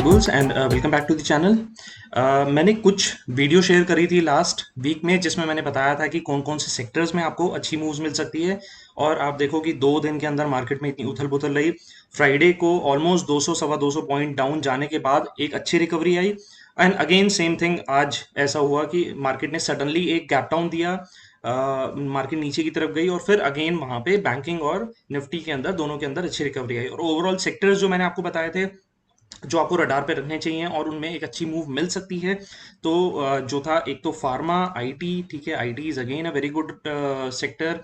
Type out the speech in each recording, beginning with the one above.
Edibles and welcome back to the channel. मैंने कुछ video share करी थी लास्ट वीक में जिसमें मैंने बताया था कि कौन कौन से सेक्टर्स में आपको अच्छी मूव्स मिल सकती है और आप देखो कि 2 दिन के अंदर मार्केट में इतनी उथल पुथल रही। फ्राइडे को ऑलमोस्ट 200 सवा 200 पॉइंट डाउन जाने के बाद एक अच्छी recovery I and again same thing आज ऐसा हुआ कि मार्केट ने सडनली एक गैप डाउन दिया। मार्केट नीचे की तरफ गई और फिर अगेन वहां पे बैंकिंग और निफ्टी के अंदर दोनों के अंदर अच्छी रिकवरी आई और ओवरऑल सेक्टर्स जो मैंने आपको बताए थे जो आपको रडार पे रखने चाहिए और उनमें एक अच्छी मूव मिल सकती है। तो जो था एक तो फार्मा आईटी, ठीक है, IT is again a very good sector.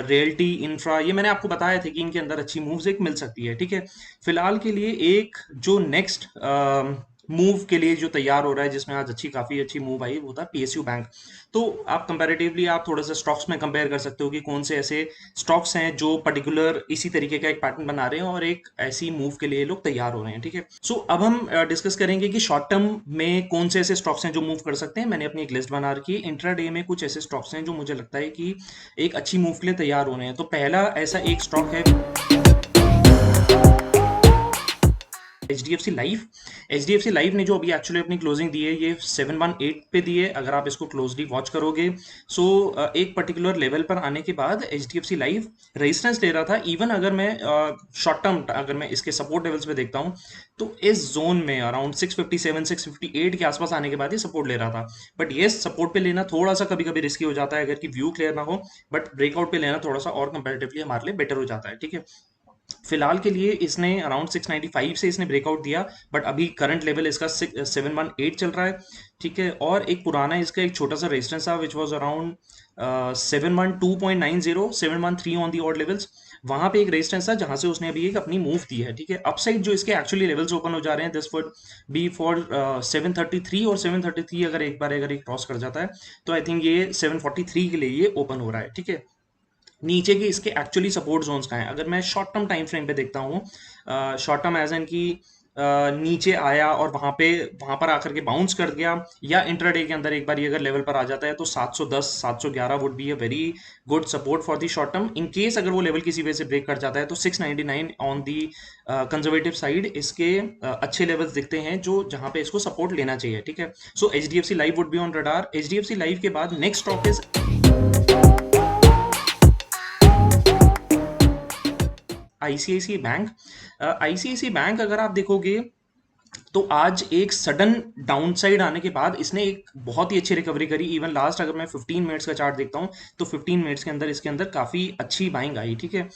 Realty infra ये मैंने आपको बताया था कि इनके अंदर अच्छी मूव्स एक मिल सकती है, ठीक है। फिलहाल के लिए एक जो नेक्स्ट मूव के लिए जो तैयार हो रहा है जिसमें आज काफी अच्छी मूव आई वो था पीएसयू बैंक। तो आप कंपैरेटिवली आप थोड़ा सा स्टॉक्स में कंपेयर कर सकते हो कि कौन से ऐसे स्टॉक्स हैं जो पर्टिकुलर इसी तरीके का एक पैटर्न बना रहे हैं और एक ऐसी मूव के लिए लोग तैयार हो रहे हैं, ठीक है। सो अब हम डिस्कस करेंगे कि शॉर्ट टर्म में कौन से ऐसे स्टॉक्स हैं जो मूव कर सकते हैं। मैंने अपनी एक लिस्ट बना रखी है। इंट्राडे में कुछ ऐसे स्टॉक्स हैं जो मुझे लगता है कि एक अच्छी मूव के लिए तैयार हो रहे हैं। तो पहला ऐसा एक स्टॉक है H D F C life ने जो अभी एक्चुअली अपनी क्लोजिंग दी है ये 718 पे दी है। अगर आप इसको क्लोजली वॉच करोगे सो एक पर्टिकुलर लेवल पर आने के बाद H D F C life resistance ले रहा था। इवन अगर मैं शॉर्ट टर्म अगर मैं इसके सपोर्ट लेवल्स पे देखता हूँ तो इस जोन में अराउंड 657 658 के आसपास आने के बाद ये सपोर्ट ले रहा था। बट ये सपोर्ट पे लेना थोड़ा सा कभी कभी रिस्की हो जाता है अगर कि व्यू क्लियर ना हो। बट ब्रेकआउट पे लेना थोड़ा सा और कंपेरेटिवली हमारे लिए बेटर हो जाता है, ठीक है। फिलहाल के लिए इसने अराउंड 695 से इसने ब्रेकआउट दिया बट अभी करंट लेवल इसका 718 चल रहा है, ठीक है। और एक पुराना इसका एक छोटा सा रेजिस्टेंस था which was around 712.90 713 on the odd levels. वहां पे एक रेजिस्टेंस था जहां से उसने अभी एक अपनी मूव दी है, ठीक है। अपसाइड जो इसके एक्चुअली लेवल्स ओपन हो जा रहे हैं दिस वुड बी फॉर 733 और 733 अगर एक बार अगर एक क्रॉस कर जाता है तो आई थिंक ये 743 के लिए ये ओपन हो रहा है, ठीक है। नीचे के इसके एक्चुअली सपोर्ट जोन्स कहाँ हैं अगर मैं शॉर्ट टर्म टाइम फ्रेम पे देखता हूँ। शॉर्ट टर्म एज एन की नीचे आया और वहां पर आकर के बाउंस कर गया या इंट्राडे के अंदर एक बार ये अगर लेवल पर आ जाता है तो 710 711 would be a very good support for the short term. In case अगर वो लेवल किसी वजह से ब्रेक कर जाता है तो 699 ऑन दी कंजर्वेटिव साइड इसके अच्छे लेवल्स दिखते हैं जो जहां पे इसको सपोर्ट लेना चाहिए, ठीक है। So H D F C life would be on radar. H D F C life के बाद next stock is ICICI bank. ICICI bank अगर आप देखोगे तो आज एक सडन डाउनसाइड आने के बाद इसने एक बहुत ही अच्छी रिकवरी करी। इवन लास्ट अगर मैं 15 मिनट्स का चार्ट देखता हूँ तो 15 मिनट्स के अंदर इसके अंदर काफी अच्छी बाइंग आई, ठीक है।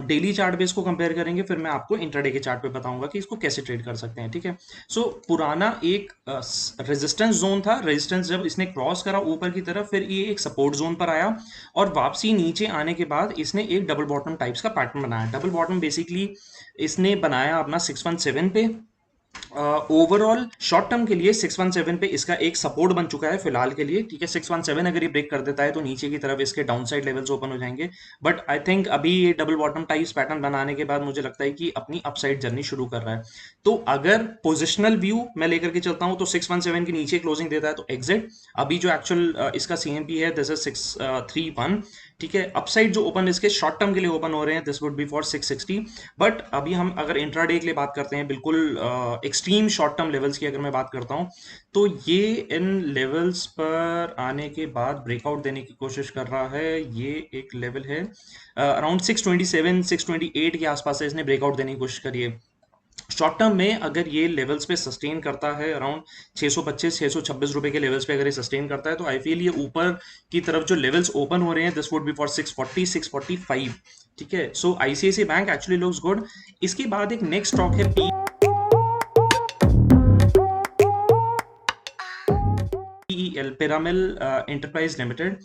डेली चार्ट पे इसको कंपेयर करेंगे फिर मैं आपको इंट्राडे के चार्ट पे बताऊंगा कि इसको कैसे ट्रेड कर सकते हैं, ठीक है। सो पुराना एक रेजिस्टेंस जोन था। रेजिस्टेंस जब इसने क्रॉस करा ऊपर की तरफ फिर ये एक सपोर्ट जोन पर आया और वापसी नीचे आने के बाद इसने एक डबल बॉटम टाइप्स का पैटर्न बनाया। डबल बॉटम बेसिकली इसने बनाया अपना 617 पे। ओवरऑल शॉर्ट टर्म के लिए 617 पे इसका एक सपोर्ट बन चुका है फिलहाल के लिए, ठीक है। 617 अगर ये ब्रेक कर देता है तो नीचे की तरफ इसके डाउनसाइड लेवल्स ओपन हो जाएंगे। बट आई थिंक अभी ये डबल बॉटम टाइप्स पैटर्न बनाने के बाद मुझे लगता है कि अपनी अपसाइड जर्नी शुरू कर रहा है। तो अगर पोजिशनल व्यू मैं लेकर के चलता हूं तो 617 के नीचे क्लोजिंग देता है तो एग्जिट। अभी जो एक्चुअल इसका सीएमपी है दिस इज 631, ठीक है। अपसाइड जो ओपन इसके शॉर्ट टर्म के लिए ओपन हो रहे हैं this would be for 660। But अभी हम अगर इंट्राडे के लिए बात करते हैं बिल्कुल एक्सट्रीम शॉर्ट टर्म लेवल्स की अगर मैं बात करता हूं तो ये इन लेवल्स पर आने के बाद ब्रेकआउट देने की कोशिश कर रहा है। ये एक लेवल है अराउंड 627 628 के आसपास से इसने ब्रेकआउट देने की कोशिश करी है। शॉर्ट टर्म में अगर ये लेवल्स पे सस्टेन करता है अराउंड 625 626 रुपए के लेवल्स पे अगर ये सस्टेन करता है तो आई फील ये ऊपर की तरफ जो लेवल्स ओपन हो रहे हैं दिस वुड बी फॉर 640 645, ठीक है। So ICICI bank actually looks good. इसके बाद एक नेक्स्ट स्टॉक है PEL, Piramal enterprise limited.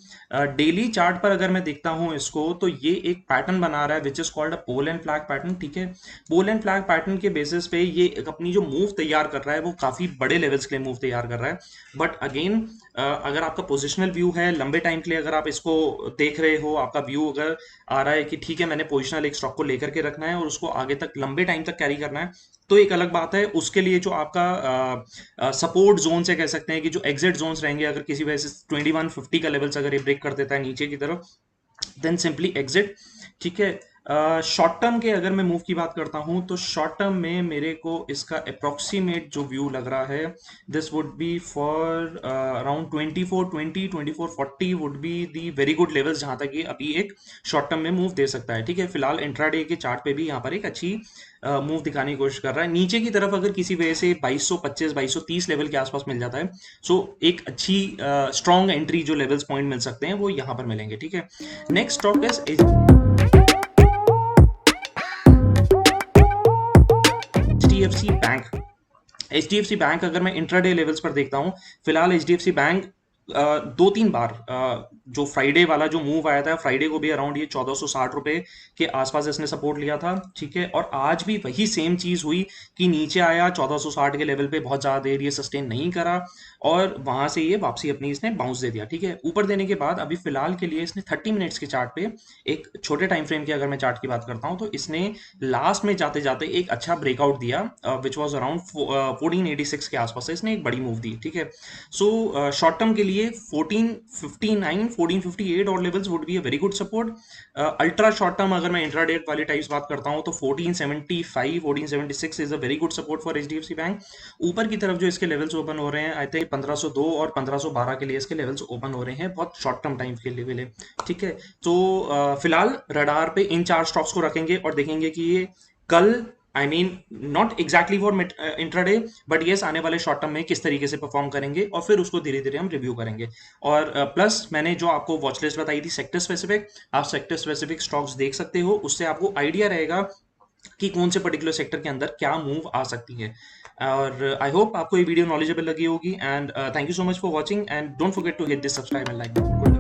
Daily chart पर अगर मैं देखता हूं इसको तो ये एक पैटर्न बना रहा है which is called a pole and flag pattern, ठीक है। पोल एंड फ्लैग पैटर्न के बेसिस पे ये अपनी जो मूव तैयार कर रहा है वो काफी बड़े लेवल्स के लिए मूव तैयार कर रहा है। बट अगेन अगर आपका पोजिशनल व्यू है लंबे टाइम के लिए अगर आप इसको देख रहे हो, आपका व्यू अगर आ रहा है कि ठीक है मैंने पोजिशनल एक स्टॉक को लेकर के रखना है और उसको आगे तक लंबे टाइम तक कैरी करना है तो एक अलग बात है। उसके लिए जो आपका सपोर्ट जोन से कह सकते हैं कि जो एग्जिट जोन्स रहेंगे अगर किसी वजह से 2150 का लेवल्स अगर ये ब्रेक कर देता है नीचे की तरफ देन सिंपली एग्जिट, ठीक है। शॉर्ट टर्म के अगर मैं मूव की बात करता हूं तो शॉर्ट टर्म में मेरे को इसका अप्रोक्सीमेट जो व्यू लग रहा है, this would be for around 2420 2440 would be the very good levels, जहां तक ये अभी एक शॉर्ट टर्म में मूव दे सकता है। ठीक है, फिलहाल इंट्राडे के चार्ट पे भी यहाँ पर एक अच्छी मूव दिखाने की कोशिश कर रहा है। नीचे की तरफ अगर किसी वजह से 2225 2230 लेवल के आसपास मिल जाता है, सो एक अच्छी स्ट्रॉन्ग एंट्री जो लेवल्स पॉइंट मिल सकते हैं वो यहाँ पर मिलेंगे। ठीक है, next stock is HDFC bank. HDFC bank अगर मैं इंट्राडे लेवल्स पर देखता हूं, फिलहाल HDFC बैंक दो तीन बार जो फ्राइडे वाला जो मूव आया था, फ्राइडे को भी अराउंड ये 1460 रुपए के आसपास इसने सपोर्ट लिया था। ठीक है, और आज भी वही सेम चीज हुई कि नीचे आया 1460 के लेवल पे, बहुत ज्यादा देर ये सस्टेन नहीं करा और वहां से ये वापसी अपनी इसने बाउंस दे दिया। ठीक है, ऊपर देने के बाद अभी फिलहाल के लिए इसने 30 मिनट्स के चार्ट पे, एक छोटे टाइम फ्रेम की अगर मैं चार्ट की बात करता हूं, तो इसने लास्ट में जाते जाते एक अच्छा ब्रेकआउट दिया विच वाज अराउंड 1486 के आसपास से इसने एक बड़ी मूव दी। ठीक है, सो शॉर्ट टर्म के लिए 1459 1458 और levels would be a very good support. Ultra short term अगर मैं इंट्राडे वाली टाइप्स बात करता हूं तो 1475 1476 is a very good support for HDFC bank. ऊपर की तरफ जो इसके लेवल्स ओपन हो रहे हैं, आई थिंक 1502 और 1512 के लिए इसके लेवल्स ओपन हो रहे हैं, बहुत शॉर्ट टर्म टाइम के लेवल है। ठीक है, तो फिलहाल रडार पे इन चार स्टॉक्स को रखेंगे और देखेंगे कि ये कल, I mean not exactly for intraday, but yes आने वाले शॉर्ट टर्म में किस तरीके से परफॉर्म करेंगे और फिर उसको धीरे धीरे हम रिव्यू करेंगे। और प्लस मैंने जो आपको वॉच लिस्ट बताई थी सेक्टर स्पेसिफिक, आप सेक्टर स्पेसिफिक स्टॉक्स देख सकते हो, उससे आपको आइडिया रहेगा कि कौन से पर्टिकुलर सेक्टर के अंदर क्या मूव आ सकती है। और आई होप आपको ये वीडियो नॉलेजेबल लगी होगी, and thank you so much for watching, and don't forget to hit this subscribe and like button.